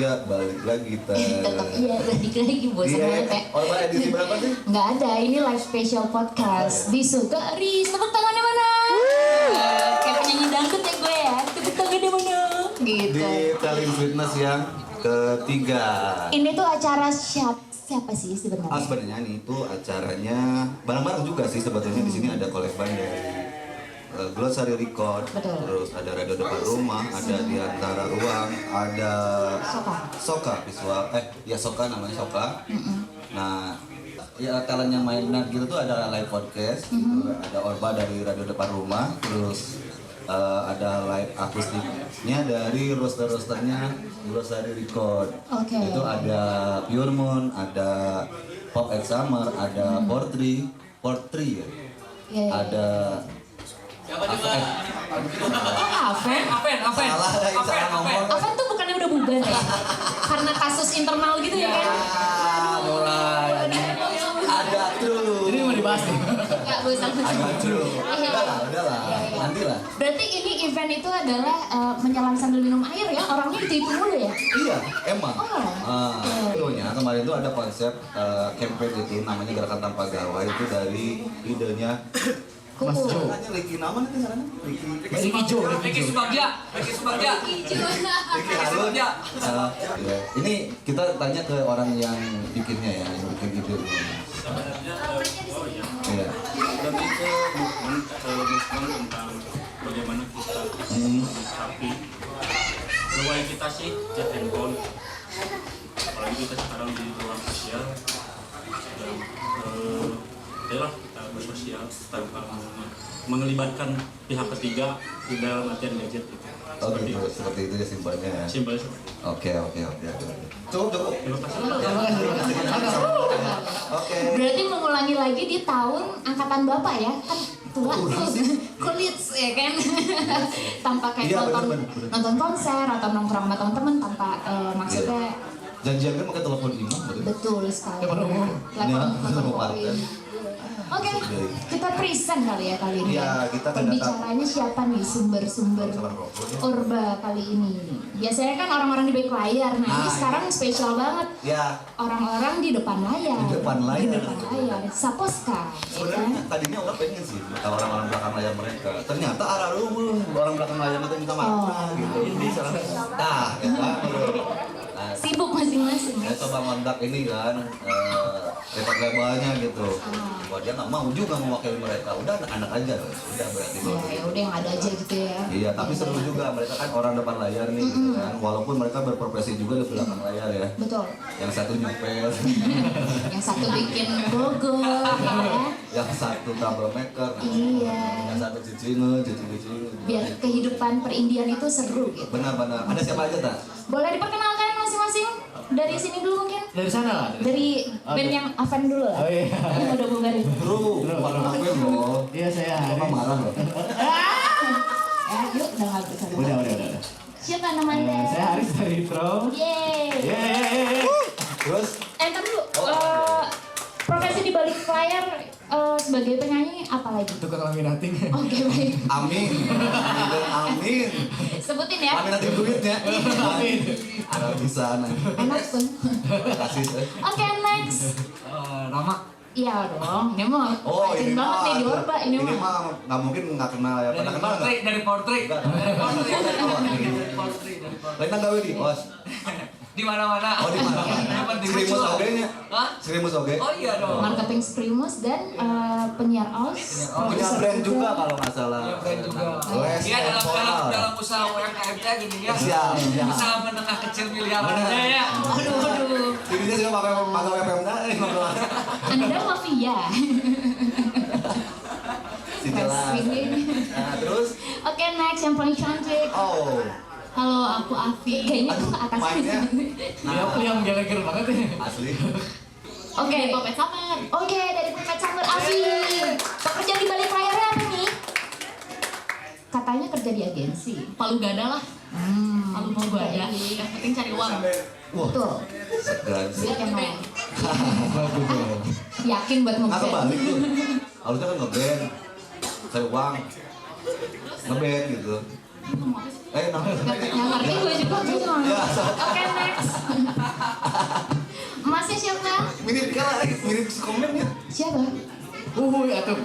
Iya, balik lagi kita. Tetap iya, balik lagi bosan banget ya. Orba edisi berapa sih? Nggak ada, ini live special podcast. Disuka Riz, tepuk tangannya mana? Kayak penyanyi dangdut ya gue ya, tepuk tangannya mana? Gitu. Di Talent Fitness yang ketiga. Ini tuh acara siapa sih sebenarnya? Sebenarnya nih itu acaranya bareng-bareng juga sih sebetulnya. Di sini ada kolekban dari Glossary Record, Betul. terus ada Radio Depan Rumah, ada Di Antara Ruang, ada Soka visual, Soka namanya Soka. Nah, ya talent yang main gitu tuh ada live podcast, gitu. Ada Orba dari Radio Depan Rumah, terus ada live akustiknya dari roster-rosternya Glossary Record. Oke. Itu ada Pure Moon, ada Pop and Summer, ada Portri ya. Yeah. Ada Aven? salah lagi salah ngomong. Aven tuh bukannya udah bubar ya? Karena kasus internal gitu ya kan? Mulai ada tuh. Jadi mau dibahas nih. Gak usah. Ada tuh. Udahlah, nanti lah. Berarti ini event itu adalah menyelam sambil minum air ya? Orangnya ditipu mulu ya? Iya, emang. Oh. Idenya kemarin tuh ada konsep campaign itu namanya Gerakan Tanpa Gawai itu dari idenya Mas Jo. namanya Ricky nama nanti caranya Ricky Jo. Ricky Subagja. Ricky Harun. Ini kita tanya ke orang yang bikinnya ya, yang bikin ide-nya. Iya. Lebih ke movement tentang bagaimana kita menyikapi gawai kita sih chat handphone, apalagi kita sekarang di ruang sosial dan yalah kita bersosial tanpa mengelibatkan pihak ketiga di dalam latihan gadget gitu. Oh gitu, seperti itu ya simpelnya ya. Simpel seperti itu. Oke. Cukup. Terima kasih. Oke. Berarti mengulangi lagi di tahun angkatan Bapak ya? Kan tua tuh, kulit ya kan? Tanpa kayak Iya, nonton bener. nonton konser atau nongkrong sama teman-teman tanpa maksudnya Janjian kan pakai telepon imam betul. betul sekali. Telepon umum. Telepon Ya, umum. Oke, kita present kali ya kali ini. Iya, kita Pembicaranya siapa nih sumber-sumber Orba kali ini? Biasanya kan orang-orang di balik layar, nah ini sekarang spesial banget. Ya, Orang-orang di depan layar. Di depan layar. Di depan layar. Saposka. Ya kan? sebenarnya tadinya orang pengen sih orang-orang belakang layar mereka. Ternyata orang belakang layar itu minta maaf gitu. Ini salah. Nah, ya kan. Nah, Sibuk masing-masing. saya coba ngontak ini kan record labelnya gitu. Wah dia nggak mau juga mewakili mereka. Udah anak-anak aja, udah berarti. Ya udah yang ada aja gitu ya. Iya, tapi seru juga mereka kan orang depan layar nih, gitu kan. Walaupun mereka berprofesi juga di belakang layar ya. Betul. Yang satu nyopet, Yang satu bikin logo, ya. yang satu troublemaker, Iya. yang satu cuci. Biar kehidupan perindian itu seru gitu. Benar-benar. Ada siapa aja tak? Boleh diperkenalkan masing-masing? Dari sini dulu mungkin? Dari sana lah. Dari band yang Aven dulu lah. Oh iya. Yang udah bubarin. Bro, pada ngapain loh? Iya saya. Bapak marah loh. Ya, yuk udah nggak bisa. Udah. Siapa nama Anda? Saya Haris dari Pro. Yeay. Yeay. Terus, Entar dulu. Profesi di balik layar sebagai penyanyi apa lagi? Tukang laminating. Oke baik. amin. Amin. Sebutin ya. Amin nanti duitnya. Amin. Ada bisa nih. Enak pun. Kasih. Oke next. Nama Iya dong. Ini mah Oh, rajin ini banget nih di Orba ini Ini mah. mah nggak mungkin nggak kenal ya. Pada kenal nggak? dari portrait. Lain gawe di bos. Di mana-mana. Oh di mana? Skrimus oge nya. Hah? Skrimus oge. Oh iya dong. Marketing Primus dan penyiar OS. Punya brand juga kalau nggak salah. Iya, brand juga. Les Iya dalam Temporal. dalam usaha UMKM gini ya. Siap. Usaha menengah kecil miliaran aja ya. Aduh. Ini juga pakai WPM dah. Anda mafia. Si jelas. Nah terus, Oke next yang paling cantik. oh, Halo aku Afi. Kayaknya tuh ke atas. mainnya Yang geleger banget ya. asli. Oke. Popet Summer. Oke dari Popet Summer Afi. Pekerja di balik layarnya apa nih? Katanya kerja di agensi. Palu gada lah, palu mau gada. Yang penting cari uang. Wah, Betul. segan sih. Siap yang mau. Bagus ya. Yakin buat Nggak ngeband. kebalik tuh. Harusnya kan ngeband, cari uang, ngeband gitu. Nah. Nggak ngerti gue juga. Ya, Oke, next. Masnya siapa? mirip kalah, mirip komen ya. Siapa? Atuh.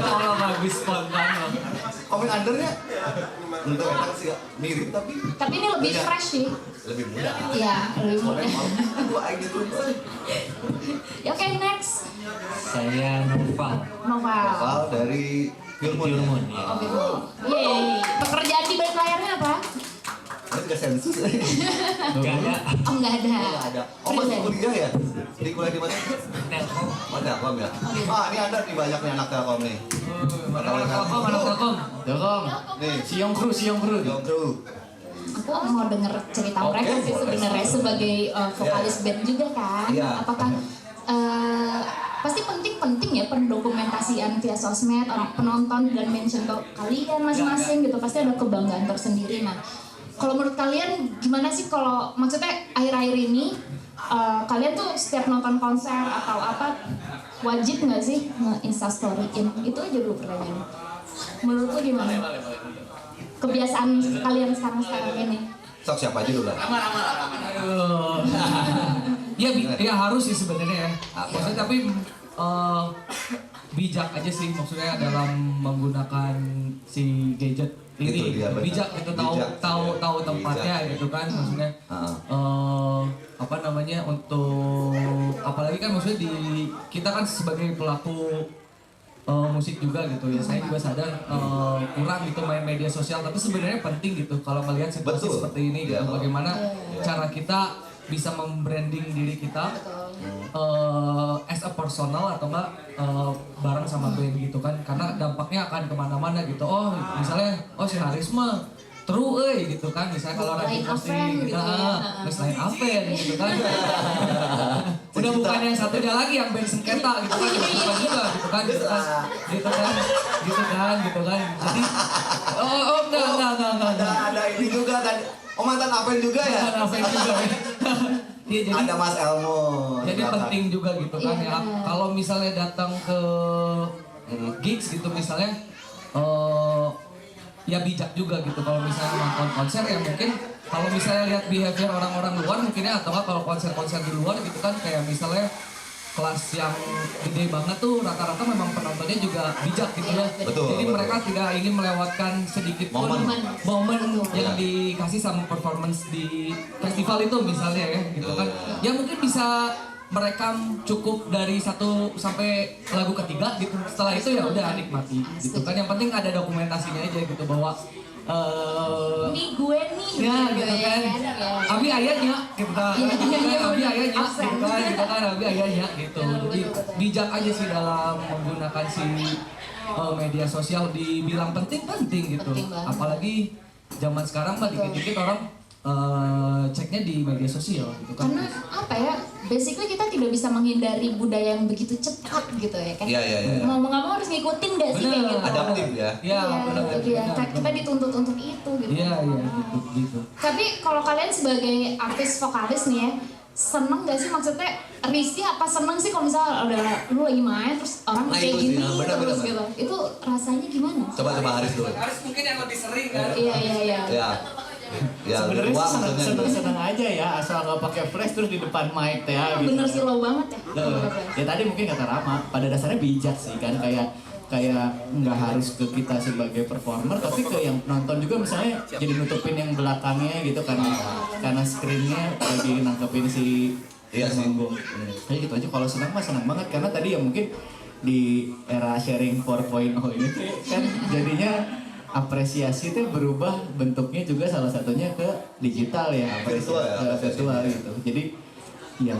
Kalau bagus spontan loh. Komen undernya. Untuk enak sih, mirip tapi Tapi ini lebih Iya. fresh sih. lebih mudah. Iya, lebih mudah. Gua aja gitu. Ya, oke, next. Saya Noval. Noval. Val dari Pure Moon. ya. Oke, yeay. Pekerjaan di balik layarnya apa? Ini juga sensus. Gak ada. Oh, nggak ada. Nggak ada. Oh, masih kuliah ya? Di kuliah di mana? Telkom. Oh, Telkom ya? Ah, ini ada nih banyak nih anak Telkom nih. Anak Telkom. Telkom. Nih, Siong Kru. Yong Kru. Aku mau denger cerita Oke, mereka sih boleh. sebenarnya sebagai vokalis band juga kan. Iya. Apakah pasti penting ya pendokumentasian via sosmed, orang penonton dan mention ke kalian masing-masing gitu, pasti ada kebanggaan tersendiri. Nah, kalau menurut kalian gimana sih kalau maksudnya akhir-akhir ini kalian tuh setiap nonton konser atau apa wajib nggak sih nge-instastoryin? Itu aja dulu pertanyaan. Menurut lu gimana? Kebiasaan kalian sekarang ini? Sok siapa aja dulu lah. Aduh. Ya harus sih sebenarnya ya. Maksudnya tapi bijak aja sih maksudnya dalam menggunakan si gadget Itu ini. dia, benar. Bijak gitu tahu tempatnya Bijak. gitu kan maksudnya. Heeh. Apa namanya untuk apalagi kan maksudnya kita kan sebagai pelaku musik juga gitu ya, saya juga sadar kurang gitu main media sosial, tapi sebenarnya penting gitu kalau melihat situasi Betul. seperti ini gitu, Iya. bagaimana cara kita bisa membranding diri kita as a personal atau enggak bareng sama band gitu kan, karena dampaknya akan kemana-mana gitu. Misalnya si Harisma True gitu kan, misalnya kalau Lain rajin posting Aven kita gitu ya. selain Aven gitu kan. Udah bukan yang satunya lagi yang band sengketa gitu kan, bukan juga gitu kan. Jadi enggak. Ada ini juga tadi. Oh, mantan Aven juga ya? Bukan Aven juga ya. Iya, jadi Ada Mas Elmo. jadi Belakang. penting juga gitu kan ya. Iya. Kalau misalnya datang ke gigs gitu misalnya ya bijak juga gitu kalau misalnya nonton konser ya mungkin kalau misalnya lihat behavior orang-orang luar mungkin ya, atau nggak kalau konser-konser di luar gitu kan kayak misalnya kelas yang gede banget tuh rata-rata memang penontonnya juga bijak gitu ya. Betul, Jadi betul. mereka tidak ingin melewatkan sedikit pun momen yang dikasih sama performance di festival itu misalnya ya gitu kan. Ya mungkin bisa merekam cukup dari 1 sampai lagu ketiga gitu. Setelah itu ya udah nikmati gitu kan. Yang penting ada dokumentasinya aja gitu bahwa Ini gue nih. ya gitu kan. Abi ayahnya kita Abi ayahnya Absen. gitu kan Abi ayahnya gitu. Jadi bijak aja sih dalam menggunakan si media sosial, dibilang penting gitu. Penting banget. Apalagi zaman sekarang mah dikit-dikit orang ceknya di media sosial gitu kan. Karena apa ya, basically kita tidak bisa menghindari budaya yang begitu cepat gitu ya kan. Iya. Mau nggak mau harus ngikutin gak sih kayak gitu. Adaptif ya. Iya, benar. Iya, kita dituntut untuk itu gitu. Iya, gitu. Tapi kalau kalian sebagai artis vokalis nih ya, seneng gak sih maksudnya risih apa seneng sih kalau misalnya udah lu lagi main terus orang Nah, kayak itu sih, gini benar, terus benar. gitu. Itu rasanya gimana? Coba Haris dulu. Harus mungkin yang lebih sering kan. Iya. Ya. Ya, Sebenarnya luang sih maksudnya. seneng-seneng aja ya, asal nggak pakai flash terus di depan mic teh ya gitu. Bener sih lo banget ya. Ya tadi mungkin kata Rama, pada dasarnya bijak sih kan, kayak nggak harus ke kita sebagai performer, tapi ke yang nonton juga misalnya jadi nutupin yang belakangnya gitu karena screennya lagi nangkepin si Iya sih. manggung. Kayak gitu aja. Kalau senang mah senang banget karena tadi ya mungkin di era sharing 4.0 ini tuh kan jadinya apresiasi itu berubah bentuknya juga salah satunya ke digital ya, Virtual ya, ke virtual gitu. Jadi ya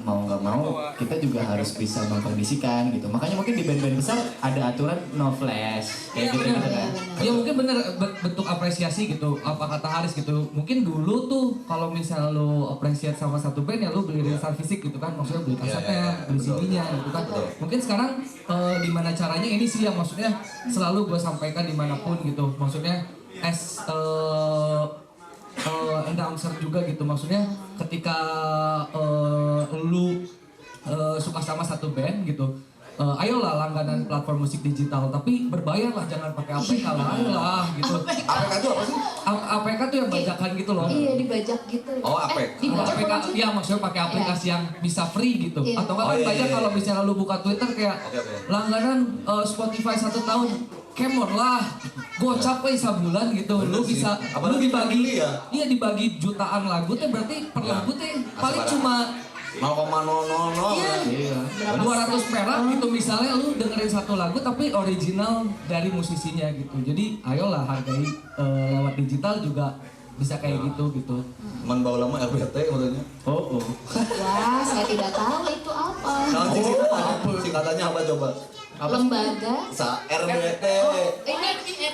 mau nggak mau kita juga harus bisa mengkondisikan gitu. Makanya mungkin di band-band besar ada aturan no flash kayak gitu kan. Ya mungkin bener bentuk apresiasi gitu. Apa kata Haris gitu. Mungkin dulu tuh kalau misalnya lu appreciate sama satu band ya lu beli rilisan fisik gitu kan. Maksudnya beli kasetnya, beli betul. CD-nya gitu kan. Mungkin sekarang gimana caranya ini sih yang maksudnya selalu gue sampaikan dimanapun gitu. Maksudnya as announcer juga gitu, maksudnya ketika lu suka sama satu band gitu, ayolah langganan platform musik digital, tapi berbayar lah, jangan pakai APK lah, ayolah gitu. APK itu apa sih? APK tuh yang bajakan gitu loh. Iya, dibajak gitu. Oh, APK. Dibajak APK, bukan sih? iya maksudnya pakai aplikasi yang bisa free gitu. Iya. Atau kan Oh, iya, banyak iya, kalau iya. misalnya lu buka Twitter kayak Oke. langganan Spotify 1 tahun. Come on lah, gocap sebulan gitu. Bener Lu sih. bisa, Apalagi lu dibagi, family ya. iya dibagi jutaan lagu tuh berarti per Iya. lagu tuh paling Sebarang. cuma 0,000. iya, Iya. 200 perak gitu misalnya lu dengerin satu lagu tapi original dari musisinya gitu. Jadi ayolah hargai lewat digital juga bisa kayak gitu. Man bawa lama RBT maksudnya. Oh. Wah, saya tidak tahu itu apa. Nah, singkatannya apa coba? Lembaga. RBT. Ini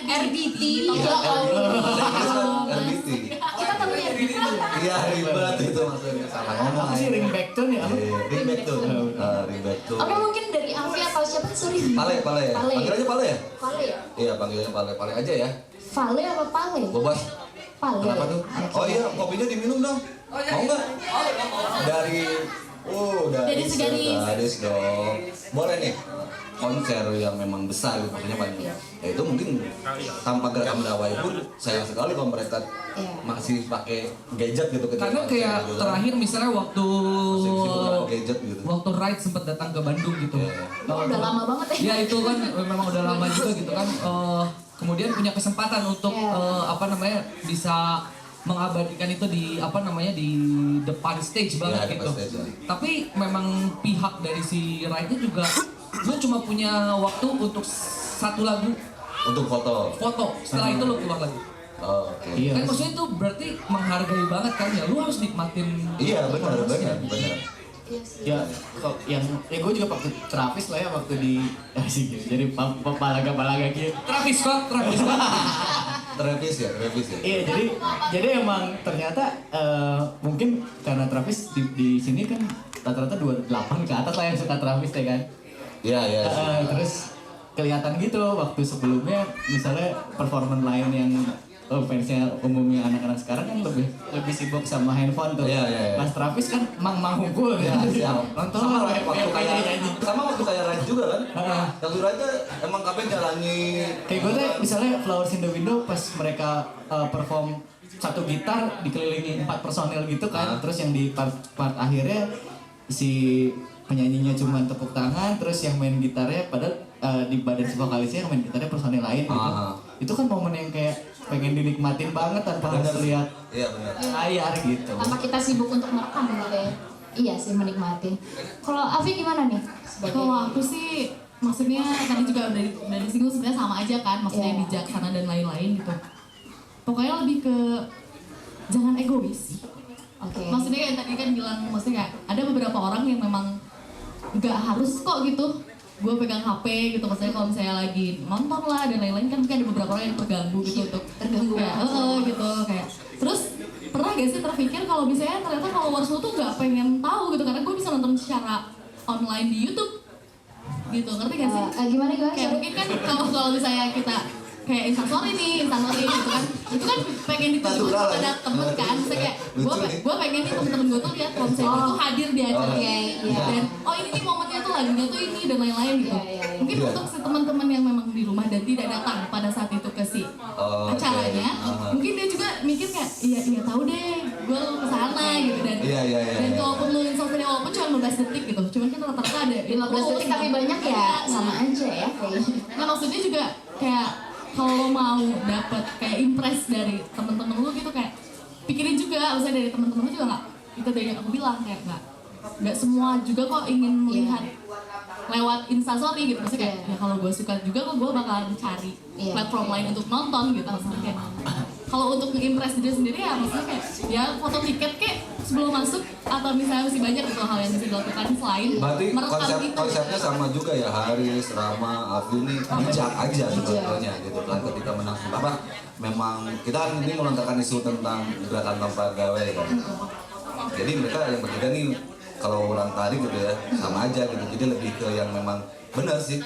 RBT. Iya, Ya Allah. RBT. Kita tahu RBT. Iya, ribet itu maksudnya. Salah ngomong. Apa sih ringback tuh nih? Apa? Iya, ringback tuh. Ringback tuh. Oke, mungkin dari Avi atau siapa? Sorry. Pale. Pale. Panggil aja Pale ya? Pale ya? Iya, panggilnya Pale aja ya. Vale apa Pale? Bobas. Pale. Kenapa tuh? Oh iya, kopinya diminum dong. Mau nggak? Dari Segaris. Gadis dong. Boleh nih. Konser yang memang besar gitu, maksudnya banyak. Ya itu mungkin tanpa gerak mendawai pun sayang sekali kalau mereka Iya. masih pakai gadget gitu ketika Karena konser kayak gitu kan. terakhir misalnya waktu Masih sibuk dengan gadget gitu. waktu Ride sempat datang ke Bandung gitu. Iya. Oh, udah lama banget ya. Ya itu kan memang udah lama juga gitu kan. Kemudian punya kesempatan untuk Iya. bisa mengabadikan itu di di depan stage banget Iya, depan gitu. stage, ya. Tapi memang pihak dari si Ride juga lu cuma punya waktu untuk satu lagu Untuk foto. setelah itu lu keluar lagi. Oh, oke. Iya. Kan maksudnya itu berarti menghargai banget kan ya, lu harus nikmatin. Iya, benar. Iya sih. Ya, kok yang gue juga waktu Travis lah ya waktu di sih jadi palaga gitu. Travis Scott. Travis ya. Iya, jadi emang ternyata mungkin karena Travis di sini kan rata-rata 28 ke atas lah yang suka Travis ya kan. Iya. Terus kelihatan gitu waktu sebelumnya misalnya performan lain yang fansnya umumnya anak-anak sekarang kan lebih sibuk sama handphone tuh. Iya. Mas Travis kan hunkul Iya, gitu. siap. Nonton Sama lah waktu kayak nyanyi. Raj juga kan. Heeh. Yang Raj tuh emang kabeh jalani. Kayak gue tuh misalnya Flowers in the Window pas mereka perform satu gitar dikelilingi 4 personil gitu kan. Terus yang di part akhirnya si penyanyinya cuma tepuk tangan, terus yang main gitarnya padahal di badan si vokalisnya yang main gitarnya personil lain gitu. Itu kan momen yang kayak pengen dinikmatin banget tanpa harus lihat Iya benar. layar gitu. Tanpa kita sibuk untuk merekam gitu ya. Iya sih, menikmati. Kalau Avi gimana nih? Kalau aku sih maksudnya tadi juga dari singgung sebenarnya sama aja kan, maksudnya Iya. bijaksana dan lain-lain gitu. Pokoknya lebih ke jangan egois. Oke. Maksudnya kayak tadi kan bilang, maksudnya kayak ada beberapa orang yang memang nggak harus kok gitu gue pegang HP gitu, maksudnya kalau misalnya lagi nonton lah dan lain-lain kan mungkin ada beberapa orang yang terganggu gitu untuk Terganggu kayak gitu kayak terus pernah gak sih terpikir kalau misalnya ternyata followers lo tuh nggak pengen tahu gitu karena gue bisa nonton secara online di YouTube gitu, ngerti gak sih? Gimana? Kayak Sorry. mungkin kan kalau misalnya kita kayak instastory gitu kan, itu kan pengen ditunjukin Natural, kepada ya. temen kan, misalnya kayak Lucu nih. gue pengen nih temen-temen gue tuh lihat kalau misalnya gue tuh hadir di acara Oke, ini iya. dan oh ini nih momennya tuh lagunya tuh ini dan lain-lain gitu. Iya. Mungkin Iya. untuk si teman-teman yang memang di rumah dan tidak datang pada saat itu ke si Oh, acaranya, oke. mungkin dia juga mikir kayak iya tahu deh gue kesana gitu dan Iya. dan kalaupun lu instastory walaupun cuma 15 detik gitu, cuman kan rata-rata ada 15 detik tapi banyak ya, sama aja ya kayaknya. Nah maksudnya juga kayak kalau lo mau dapet kayak impress dari temen-temen lo gitu kayak pikirin juga, misalnya dari temen-temen lo juga nggak, itu dari yang aku bilang kayak nggak semua juga kok ingin melihat lewat instastory gitu, maksudnya kayak ya kalau gue suka juga kok gue bakalan cari Iya. platform lain untuk nonton gitu, maksudnya kayak kalau untuk nge-impress diri sendiri ya maksudnya kayak ya foto tiket kayak sebelum masuk atau misalnya masih banyak gitu hal yang bisa dilakukan selain Berarti merekam itu. konsepnya sama juga ya, Haris, Rama, Avi ini bijak aja sebetulnya gitu kan ketika menang apa memang kita kan ini melontarkan isu tentang gerakan tanpa gawe kan. Jadi mereka yang bertiga nih kalau ulang tari gitu ya sama aja gitu. Jadi lebih ke yang memang benar sih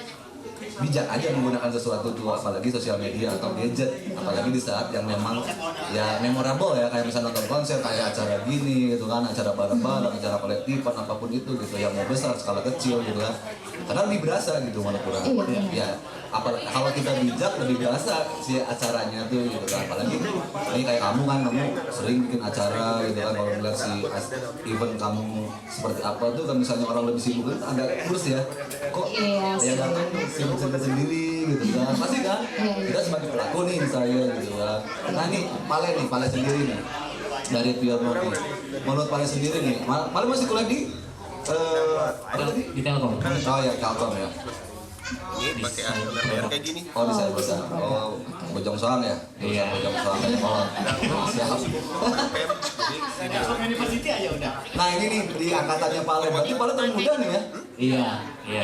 bijak aja menggunakan sesuatu tuh apalagi sosial media atau gadget apalagi di saat yang memang ya memorable ya kayak misalnya nonton konser kayak acara gini gitu kan, acara bareng-bareng, acara kolektifan apapun itu gitu yang mau besar skala kecil gitu kan karena lebih berasa gitu Malapura. Iya. Ya, kalau kita bijak lebih berasa si acaranya tuh gitu kan. Apalagi ini kayak kamu kan, kamu sering bikin acara gitu kan. Kalau melihat si event kamu seperti apa tuh kan, misalnya orang lebih sibuk kan agak kurus ya. Kok Iya, ya datang sibuk sendiri gitu kan. Pasti kan kita sebagai pelaku nih misalnya gitu kan. Nah ini Pale sendiri nih dari Piano nih. Menurut Pale sendiri nih, Pale masih kuliah di apa tadi? Di Telkom. Oh ya, Telkom ya. Ini pakai AR kayak gini. Oh bisa. Oh Bojong Soang ya? Iya. Bojong Soang. Oh siap. University aja udah. Nah ini nih di angkatannya Pale, berarti Pale termuda nih ya? Iya.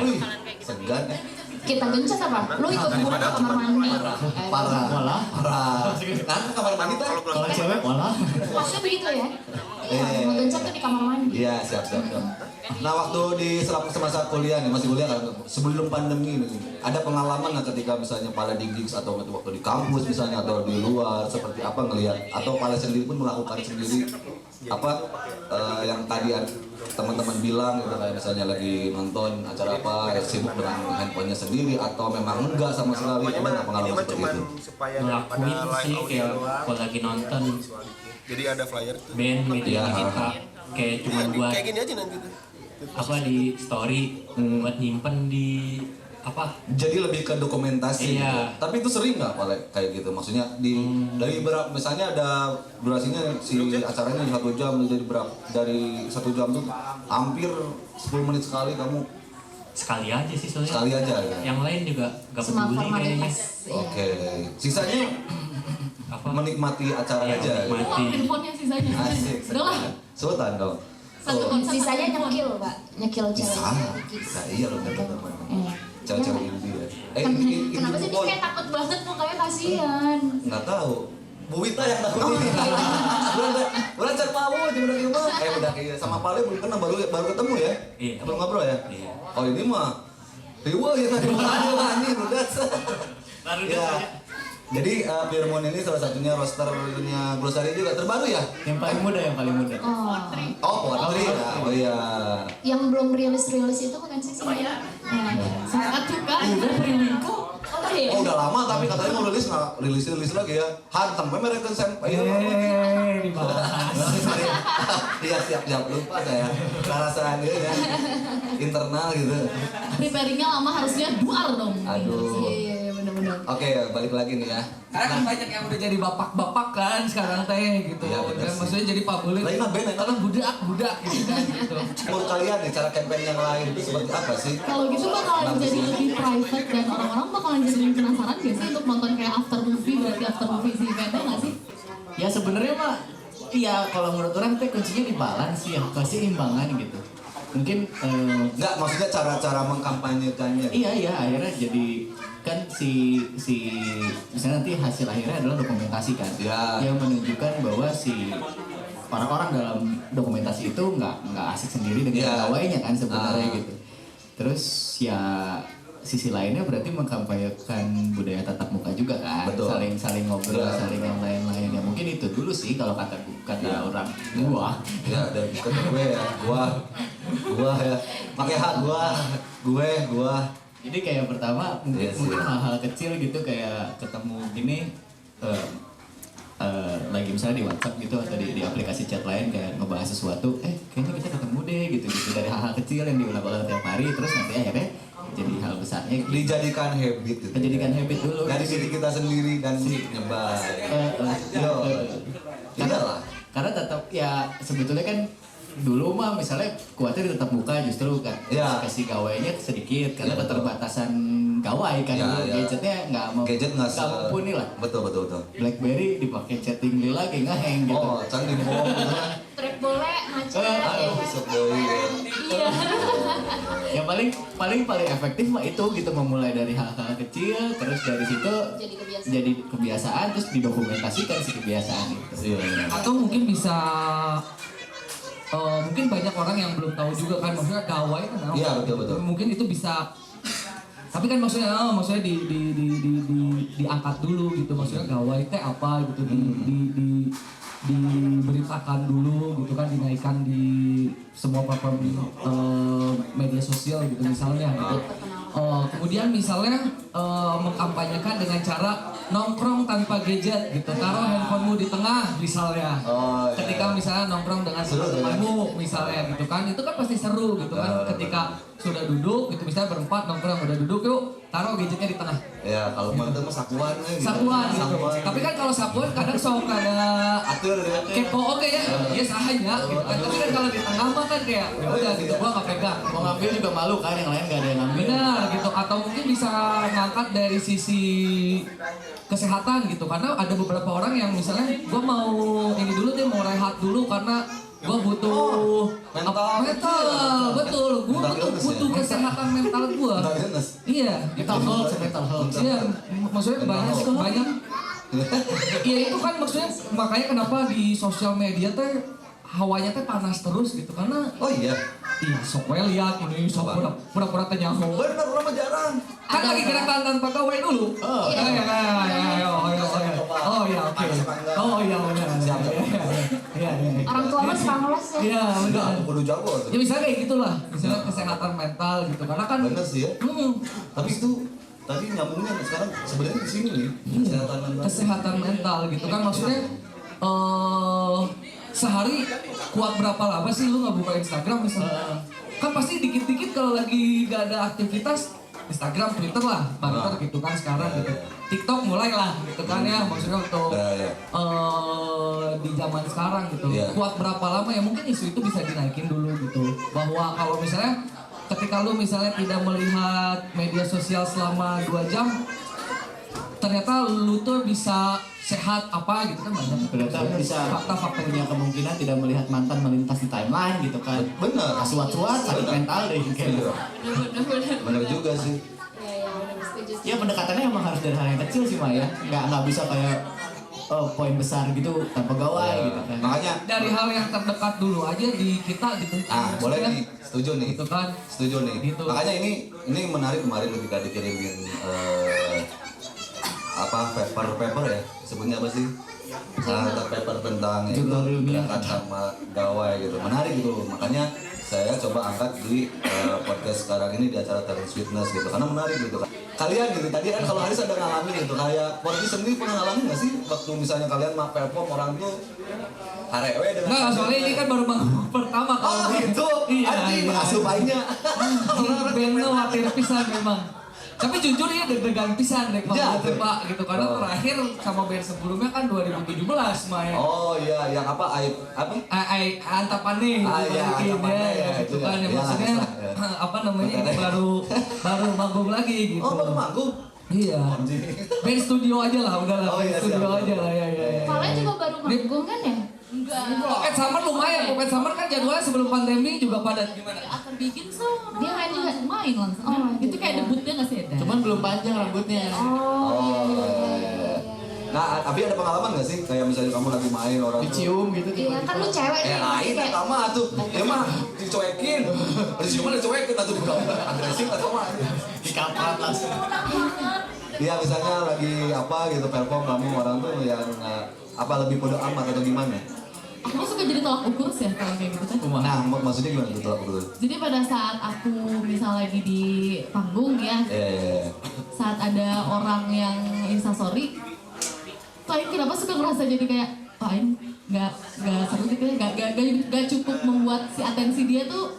Wih, segan ya. Kita gencet apa? Lu ikut gue ke kamar mandi. Parah. Walah. Kan ke kamar mandi tuh? Kalau cewek walah. Maksudnya begitu ya? Iya. Mau gencet tuh di kamar mandi. Iya siap. Nah waktu di semasa kuliah nih, masih kuliah kan, sebelum pandemi ini, ada pengalaman nggak ketika misalnya Pale di gigs atau waktu di kampus misalnya atau di luar seperti apa ngelihat, atau Pale sendiri pun melakukan sendiri apa yang tadi teman-teman bilang gitu, kayak misalnya lagi nonton acara apa sibuk dengan handphonenya sendiri atau memang enggak sama sekali, ada nggak pengalaman seperti itu? Ngelakuin sih kayak kalau lagi nonton Jadi ada flyer tuh. band gitu Iya. kita kayak cuma buat Kayak gini aja nanti tuh. apa di story buat nyimpen di apa Jadi lebih ke dokumentasi Iya. gitu. Tapi itu sering nggak Pale kayak gitu? Maksudnya dari berapa, misalnya ada durasinya si acaranya 1 jam, jadi berapa, dari 1 jam tuh hampir 10 menit sekali kamu sekali aja sih soalnya sekali aja ya? yang lain juga gak Semua peduli kayaknya formalitas. Iya. Oke, sisanya apa menikmati acara Iya, aja. menikmati. Handphonenya sisanya. Asik. Udah lah. Sultan dong. Satu Oh, konser. Sisanya nyekil, Pak. Nyekil cewek. bisa iya loh teman-teman. Iya. Cewek-cewek indie ya. Kenapa sih dia kayak takut banget mukanya kasihan? Nggak tahu. Bu Wita yang tahu ini. Udah cek mau udah gimana? Udah kayak sama Pale belum kenal, baru ketemu ya? Iya. Belum ngobrol ya? Iya. Oh ini mah Riwa ya tadi aja ini udah. Baru Ya. Jadi Firmon ini salah satunya rosternya Glosari juga terbaru ya? Yang paling muda. Oh. Oh, Poetry ya. Oh iya. Yang belum rilis itu bukan sih? Oh ya. Sangat suka. Udah periwinkle. Oh iya. Oh udah lama tapi katanya mau rilis nggak rilis lagi ya. Hantem American Senpai. Iya siap lupa saya. Perasaan dia ya internal gitu. Preparingnya lama harusnya dual dong. Aduh. Iya, benar-benar. Oke balik lagi nih ya. Karena kan banyak yang udah jadi bapak-bapak kan sekarang teh gitu. Iya, bener Dan sih. maksudnya jadi publik. Lagi ngeband ya? Karena budak gitu kan gitu. Menurut kalian nih cara campaign yang lain itu seperti apa sih? Kalau gitu bakalan jadi lebih private dan orang-orang bakalan jadi lebih penasaran gak sih untuk nonton kayak after movie, berarti after movie si eventnya gak sih? Ya sebenarnya mah iya, kalau menurut orang teh kuncinya di balance sih ya, keseimbangan gitu. Mungkin Enggak, maksudnya cara-cara mengkampanyekannya. iya akhirnya jadi kan si misalnya nanti hasil akhirnya adalah dokumentasi kan, Ya. yang menunjukkan bahwa si orang-orang dalam dokumentasi itu nggak asik sendiri dengan Ya. pegawainya kan sebenarnya Ah. gitu. Terus ya sisi lainnya berarti mengkampanyekan budaya tatap muka juga kan, Betul. saling ngobrol, Ya. saling yang lain-lain ya mungkin itu dulu sih kalau kata Ya. orang gua. Ya dari kata gue ya, gua ya. Pakai hak gua. Jadi kayak pertama mungkin Iya sih. hal-hal kecil gitu kayak ketemu gini lagi misalnya di WhatsApp gitu atau di aplikasi chat lain kayak ngebahas sesuatu, kayaknya kita ketemu deh gitu dari hal-hal kecil yang diulang-ulang tiap hari terus nanti akhirnya jadi hal besarnya gitu. Dijadikan habit gitu. Menjadikan habit dulu Dari diri kita sendiri dan nyebar. Yo. Iyalah. Karena tetap ya sebetulnya kan dulu mah misalnya kuatnya tetap muka justru kan Ya. kasih gawainya sedikit karena Ya, betul. keterbatasan gawai kan Ya, dulu ya. gadgetnya nggak Gadget nggak mumpuni lah. Betul. BlackBerry dipakai chatting lagi ngeheng gitu. Oh, can di bawah gitu kan. Trip boleh macet. ya Aduh, kan? sok deui. Iya. Yang paling efektif mah itu gitu, memulai dari hal-hal kecil terus dari situ Jadi kebiasaan. kebiasaan terus didokumentasikan si kebiasaan itu. Iya. Atau mungkin bisa mungkin banyak orang yang belum tahu juga kan, maksudnya gawai kan apa? Iya, betul. Mungkin itu bisa, tapi kan maksudnya diangkat dulu gitu, maksudnya gawai teh apa gitu, diberitakan dulu gitu kan, dinaikkan di semua platform media sosial gitu misalnya gitu. Kemudian misalnya mengkampanyekan dengan cara nongkrong tanpa gadget gitu, taruh handphonemu di tengah misalnya. Ketika misalnya nongkrong dengan teman-temanmu misalnya gitu kan, itu kan pasti seru gitu kan. Ketika sudah duduk gitu, misalnya berempat nongkrong udah duduk, yuk taruh gadgetnya di tengah. Ya kalau mantu mah sakuan gitu. Sapuan gitu. Tapi kan kalau sapuan kadang sok ada Atur ya. kepo oke ya, ya sahanya gitu kan. Tapi kan kalau di tengah mah kan kayak ya udah gitu, gua nggak pegang. Mau ngambil juga malu kan, yang lain gak ada yang ngambil. Benar gitu, atau mungkin bisa ngangkat dari sisi kesehatan gitu, karena ada beberapa orang yang misalnya gua mau ini dulu deh, mau rehat dulu karena gua butuh mental, betul, gua butuh kesehatan mental gua. Iya, Mental health. iya, maksudnya banyak. Iya itu kan maksudnya makanya kenapa di sosial media teh hawanya teh panas terus gitu, karena Oh iya. sok we lihat ini sok pura-pura teh nyaho. Bener, orang mah jarang. Kan lagi gerakan tanpa gawe dulu. Oh iya oke. Oh iya benar. Iya. Orang tua mah suka ngeles ya. Iya benar. Aku kudu jago. Ya misalnya kayak gitulah, misalnya kesehatan mental gitu, karena kan Bener sih ya. Tapi itu tadi nyambungnya sekarang sebenarnya di sini nih. Kesehatan mental. kesehatan mental gitu kan, maksudnya sehari kuat berapa lama sih lu nggak buka Instagram misalnya? Kan pasti dikit-dikit kalau lagi gak ada aktivitas Instagram, Twitter lah, banter gitu kan sekarang gitu. TikTok mulai lah gitu kan ya, maksudnya untuk di zaman sekarang gitu. Kuat berapa lama ya, mungkin isu itu bisa dinaikin dulu gitu. Bahwa kalau misalnya ketika lu misalnya tidak melihat media sosial selama 2 jam, ternyata lu tuh bisa sehat apa gitu kan, banyak Ternyata bisa fakta-fakta punya kemungkinan tidak melihat mantan melintas di timeline gitu kan. Bener. Suat-suat sakit mental deh kayaknya. Bener juga sih. Ya pendekatannya emang harus dari hal yang kecil sih Maya. Nggak bisa kayak poin besar gitu tanpa gawai gitu kan. Makanya dari hal yang terdekat dulu aja di kita gitu. boleh nih, setuju nih. Gitu kan. Setuju nih. Gitu. Makanya ini menarik kemarin ketika dikirimin paper ya, sebutnya apa sih? Paper tentang itu gerakan sama gawai gitu, menarik gitu. Makanya saya coba angkat di podcast sekarang ini di acara Talent Fitness gitu, karena menarik gitu kan. Kalian gitu tadi kan kalau Haris ada ngalamin gitu, kayak Porti sendiri pernah ngalamin nggak sih waktu misalnya kalian mau perform orang tuh harewe dengan Nggak, soalnya ini kan baru bangun pertama kalau gitu. Iya, Anjing iya. asup aingnya. Beno watir pisan memang. Tapi jujur ya deg-degan pisan dek Ya, gitu Pak gitu, karena terakhir sama band sebelumnya kan 2017 Maya. Oh iya, yang apa aib apa? Antapane gitu Iya, bikin Antapane, ya gitu itu kan ya. ya, Iya, maksudnya ya. apa namanya baru manggung lagi gitu. Oh, baru manggung. Iya. Band studio aja lah, udahlah. Oh, iya, Studio siap. aja lah ya. Kalian juga baru manggung kan ya? Pocket Summer lumayan, Pocket Summer kan jadwalnya sebelum pandemi juga padat gimana? Akan bikin so. Dia main juga? Main langsung. Itu kayak debutnya nggak sih Eda? Cuman belum panjang rambutnya. Oh iya. Nah, tapi ada pengalaman nggak sih kayak misalnya kamu lagi main orang tuh Dicium gitu. Iya kan lu cewek nih. lain kayak- sama tuh. Ya mah dicuekin. Dicium ada cuekin atau agresif atau mah. Dikaprat langsung. Iya, misalnya lagi apa gitu perform kamu orang tuh yang apa lebih bodo amat atau gimana? Aku suka jadi tolak ukur sih ya kalau kayak gitu kan. Nah, maksudnya gimana tuh tolak ukur? Jadi pada saat aku misal lagi di panggung ya, saat ada orang yang instastory, paling kenapa suka ngerasa jadi kayak, oh ini nggak seru gitu ya, nggak cukup membuat si atensi dia tuh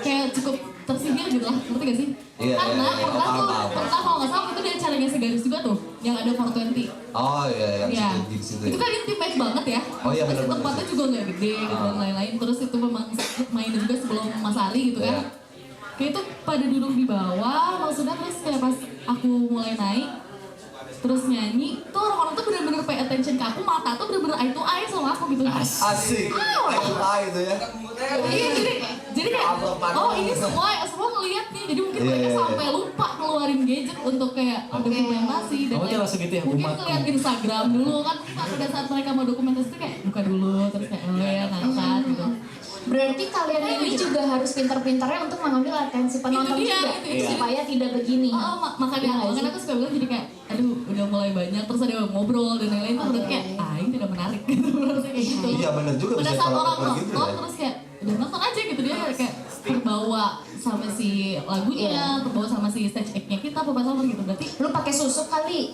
kayak cukup tersindir gitu lah, ngerti gak sih? Iya, Karena iya, pernah kalau nggak salah itu dia acaranya segaris juga tuh, yang ada 420. Oh iya, yang Ya, di situ. itu kan intimate banget ya. Oh iya, Terus benar-benar tempatnya sih. juga nggak gede gitu dan lain-lain. Terus itu memang mainnya juga sebelum Mas Ali gitu kan. Iya. Kayak itu pada duduk di bawah, maksudnya terus kayak pas aku mulai naik, terus nyanyi, tuh orang-orang tuh bener-bener pay attention ke aku, mata tuh bener-bener eye to eye sama aku gitu. Asik. Eye itu ya. Iya, jadi kayak, oh ini semua ngeliat nih, jadi mungkin mereka sampai lupa ngeluarin gadget untuk kayak dokumentasi dan Oh, dia langsung gitu ya, mungkin umatku. ngeliat Instagram dulu kan pada saat mereka mau dokumentasi tuh kayak buka dulu terus kayak ngangkat gitu. Berarti kalian ini juga harus pintar-pintarnya untuk mengambil atensi penonton Itu dia, juga itu supaya tidak begini. makanya aku suka bilang jadi kayak aduh udah mulai banyak terus ada yang ngobrol dan lain-lain tuh berarti kayak ini tidak menarik gitu berarti kayak gitu. Iya benar juga Pada bisa saat kalau orang kayak gitu nonton ya. terus kayak udah nonton aja gitu dia kayak terbawa sama si lagunya, terbawa sama si stage act-nya kita sama gitu berarti Lu pakai susu kali.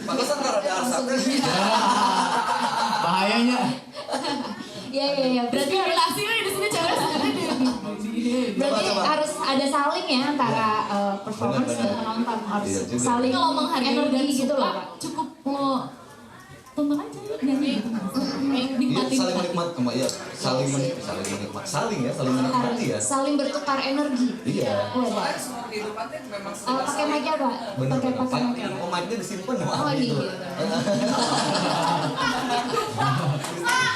Pantesan ntar ada asapnya sih. Bahayanya. Iya. berarti relasinya di sini cewek sebenarnya Berarti Coba. harus ada saling ya antara performance Benar-benar. dan penonton harus Iya juga. saling kalau menghargai dan energi gitu suka, loh, Pak. cukup lo tonton aja nyanyi gitu Iya, nikmatin saling menikmati, iya, saling menikmati, saling menikmati ya. Saling bertukar energi. Iya. Wadah. Pakai mic ya, Pak? Bener. Pakai mic. Oh, mic-nya disimpan Oh, sama iya. gitu.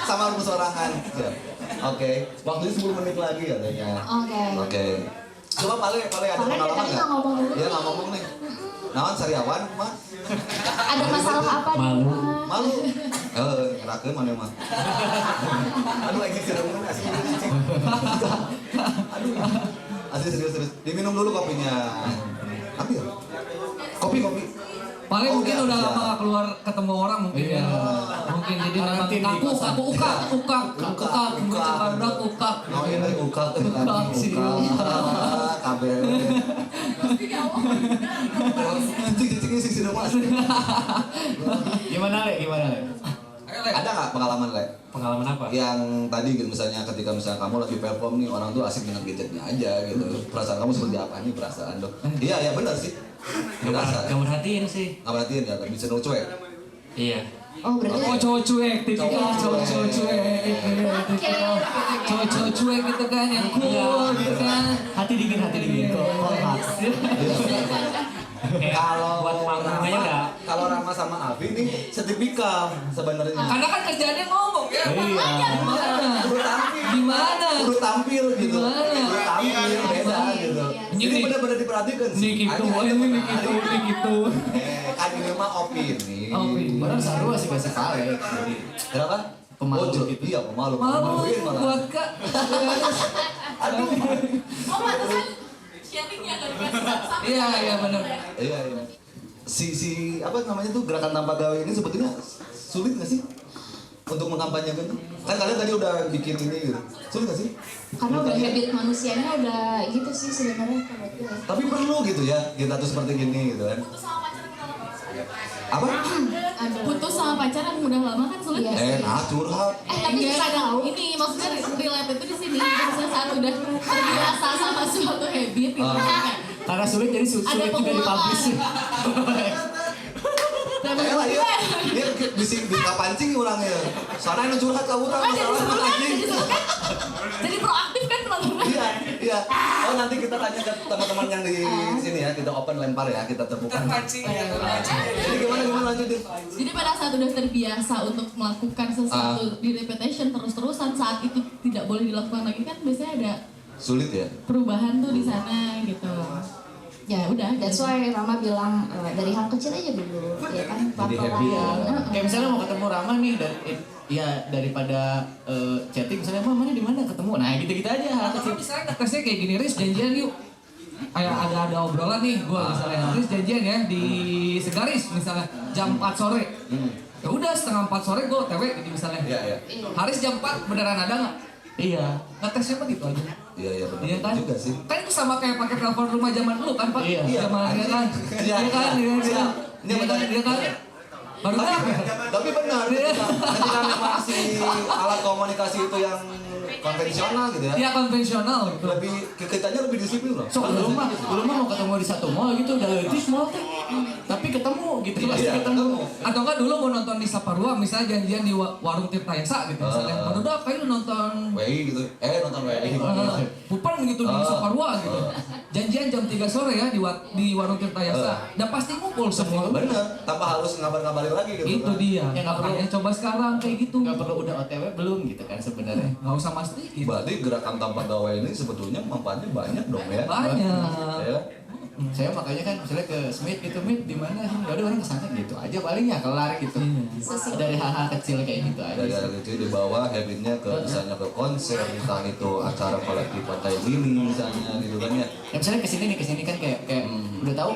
Sama bersorangan. Ya. Oke, waktunya 10 menit lagi katanya. Oke. Coba Pale ada Pale pengalaman tadi nggak? nggak ngomong dulu. Iya nggak ngomong nih. Nawan Sariawan, mah Ada masalah apa di Malu. rumah? malu. Ngerakeun mana mah. Aduh lagi serem asli. Aduh. Asli serius. Diminum dulu kopinya. Ambil. Kopi. Paling Oh, mungkin udah, udah siap. lama gak keluar ketemu orang mungkin ya. Mungkin jadi memang Karantin di kaku, kosan. ukak, Ukak. mencetak ukak. Oh iya, ukak sih. kabel. Cicing sih sudah mas. Gimana Le? Ada nggak pengalaman Le? Pengalaman apa? Yang tadi gitu misalnya ketika misalnya kamu lagi perform nih orang tuh asik dengan gadgetnya aja gitu. Perasaan kamu seperti apa nih perasaan tuh? Iya benar sih. Berasa. Gak merhatiin sih. Nggak perhatiin ya, tapi cenderung cuek. Iya. Oh, berarti Oh cowok cuek, tipikal Cowok cowok cuek, cowok cuek gitu kan, yang cool gitu kan. Hati dingin kok. Kalau buat panggung aja nggak? Kalau Rama sama Avi nih setipikal sebenarnya. Karena kan kerjaannya ngomong ya. Gimana? Gimana? Udah tampil gitu. Gimana? Udah tampil beda gitu. Ini Ini benar-benar diperhatikan sih. Nih gitu, ini gitu. Kan ini mah opini. Benar sarua sih gak sekali. Jadi Kenapa? Pemalu Oh, gitu. Iya pemalu. Malu Pemaluin malah. buat kak. Aduh. oh pantesan sharingnya dari sama Iya benar. Iya. Si apa namanya tuh gerakan tanpa gawe ini sebetulnya sulit nggak sih untuk mengkampanyekan tuh? Kan kalian tadi udah bikin ini gitu. Sulit nggak sih? karena udah habit manusianya udah gitu sih sebenarnya kalau gue. Tapi perlu gitu ya kita tuh seperti gini gitu kan. Apa? putus sama pacar yang udah lama kan sulit Iya. nggak sih? Nah curhat. Tapi Enggak, susah tahu. ini maksudnya relate itu di sini misalnya saat udah terbiasa sama suatu habit gitu karena sulit jadi ada sulit juga dipublish. dan Lah ya. Dia bisa pancing orangnya. Soalnya nu curhat ka urang jadi seru masalah kan anjing. jadi seru kan jadi proaktif kan penontonnya Iya. Oh nanti kita tanya ke teman-teman yang di sini ya, kita open lempar ya, kita terbuka. Jadi gimana lanjutin? jadi pada saat udah terbiasa untuk melakukan sesuatu di repetition terus-terusan saat itu tidak boleh dilakukan lagi kan biasanya ada Sulit ya? perubahan tuh di sana gitu ya udah That's why Rama bilang dari hal kecil aja dulu, ya kan? Jadi Pelan-pelan. happy ya. Kayak misalnya mau ketemu Rama nih dan ya daripada chatting misalnya mana di mana ketemu. Nah, gitu-gitu aja hal Atau kecil. misalnya ngetesnya kayak gini, Riz janjian yuk. Kayak ada obrolan nih, gua misalnya Riz janjian ya di Segaris misalnya jam 4 sore. Ya udah setengah 4 sore gua OTW gitu misalnya. Iya. Haris jam 4 beneran ada nggak? Iya. Ngetesnya mah gitu aja. Iya benar Iya kan? juga sih. Kan itu sama kayak pakai telepon rumah zaman dulu kan Pak? Iya. Zaman ya kan? Iya. Iya kan? Iya kan? Iya. Iya kan? Iya kan? Baru kan? Tapi benar, ketika memang si alat komunikasi itu yang konvensional gitu ya. Iya konvensional gitu. Kitanya lebih disiplin loh. So, belum mah mau ketemu di satu mall gitu, udah letih mall teh. Tapi ketemu gitu, pasti Iya, ketemu. Atau kan dulu mau nonton di Saparua misalnya janjian di warung Tirta Yasa gitu misalnya. Baru udah kayak lu nonton WI gitu. Nonton WI. Pupan gitu di Saparua gitu. Janjian jam 3 sore ya di warung Tirta Yasa. Dan pasti ngumpul semua. Bener, tanpa harus ngabar-ngabarin lagi gitu. Itu dia. Ya, nggak perlu. Makanya coba sekarang kayak gitu. Nggak perlu udah OTW belum gitu kan sebenarnya. Nggak usah pasti gitu. Berarti gerakan tanpa gawe ini sebetulnya manfaatnya banyak dong ya. Banyak. Ya. Saya makanya kan misalnya ke Smith gitu, Smith di mana? Ya udah orang kesana gitu aja palingnya kelar gitu. Dari hal-hal kecil kayak gitu aja. Dari sih. hal kecil dibawa habitnya ke misalnya ke konser, entah itu acara kolektif pantai ini misalnya gitu kan ya. Ya misalnya kesini kan kayak udah tahu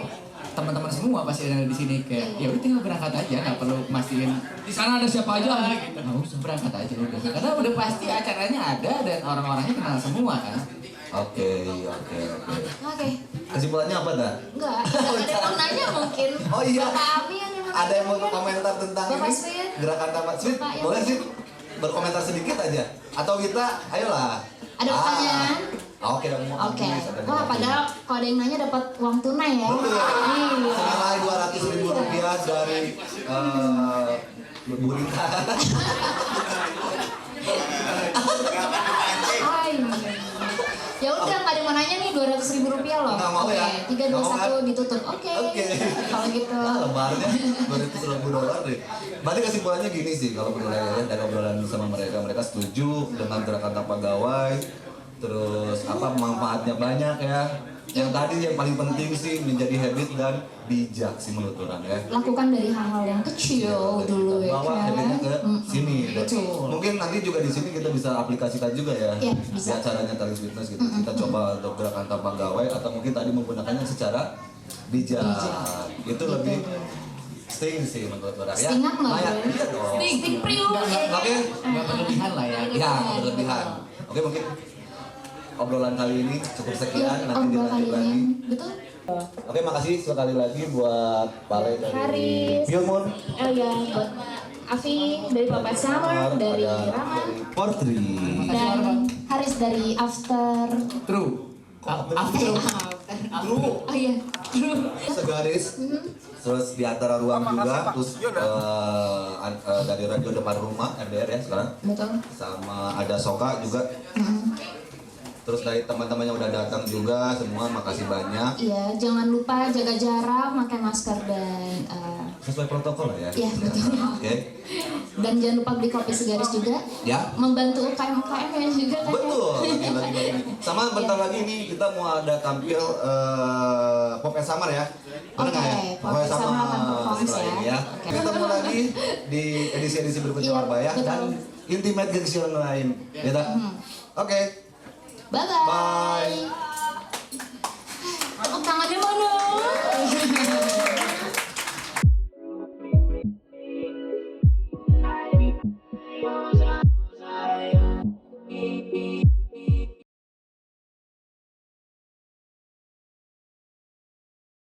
teman-teman semua pasti ada di sini kayak ya udah tinggal berangkat aja, nggak perlu mastiin Di sana ada siapa aja gitu. Nggak usah berangkat aja udah. Karena udah pasti acaranya ada dan orang-orangnya kenal semua kan. Oke. Oke. Kesimpulannya apa dah? Enggak, ada yang mau nanya mungkin. Oh iya. Bapak Ami yang mau Ada yang mau nanya mungkin. komentar tentang Bapak ini? Sweet. Gerakan tamat sweet? Bapak yang- Boleh sih berkomentar sedikit aja. Atau kita, ayolah. Ada pertanyaan? Oke, yang mau Oke. habis, ada yang Wah, mau padahal kalau ada yang nanya dapat uang tunai ya. Betul. Iya. senilai 200.000 rupiah dari Bu Rita. Hai. Ya udah, nggak ada yang mau nanya nih, 200.000 rupiah loh. Nggak mau ya? Oke, 3, 2, Nggak mau 1 kan? ditutup. Oke. Oke. Kalau gitu. Lebarnya $200.000 deh. Berarti kesimpulannya gini sih, kalau menurut saya dari obrolan sama mereka setuju dengan gerakan tanpa gawai. Terus apa manfaatnya banyak ya. Yang tadi yang paling penting sih menjadi habit dan bijak sih menurut orang ya. Lakukan dari hal-hal yang kecil dulu ya Bawa kan. habitnya ke sini. Betul. Mungkin nanti juga di sini kita bisa aplikasikan juga ya. Iya, Di bisa. acaranya Talis Fitness gitu. Kita coba untuk gerakan tanpa gawai atau mungkin tadi menggunakannya secara bijak. Itu lebih sting sih menurut orang ya. Sting apa, Lumayan. Bro? Iya dong. Sting priu. Oke. Nggak berlebihan lah ya. Ya, berlebihan. Oke, mungkin obrolan kali ini cukup Iya, sekian. Nanti obrolan kali dilanjut lagi. ini. Betul. Oke, makasih sekali lagi buat Pale dari Haris. Filmon. Ya, buat Afi dari Papa Summer, dari Ada Rama, dari Portri. dan Haris dari After. True. After. Oh iya, true. Segaris. Terus di antara ruang juga, terus dari radio depan rumah RDR ya sekarang. Betul. Sama ada Soka juga. Terus dari teman-teman yang udah datang juga semua makasih banyak. Iya, jangan lupa jaga jarak, pakai masker dan Sesuai protokol lah ya. Iya, betul. Oke. Dan jangan lupa beli kopi segaris juga. Ya. Membantu UKM-UKM ya juga kan. Betul, lagi. Sama bentar lagi nih kita mau ada tampil Pop and Summer ya. Bener nggak ya? Oke, Pop and Summer akan performance setelah ya. ini ya. Oke. Kita ketemu lagi di edisi-edisi berikutnya Iya, Marbaya betul. dan Intimate Gigs yang lain. Ya tak? Oke. Bye-bye. Bye. Tepuk tangannya mana?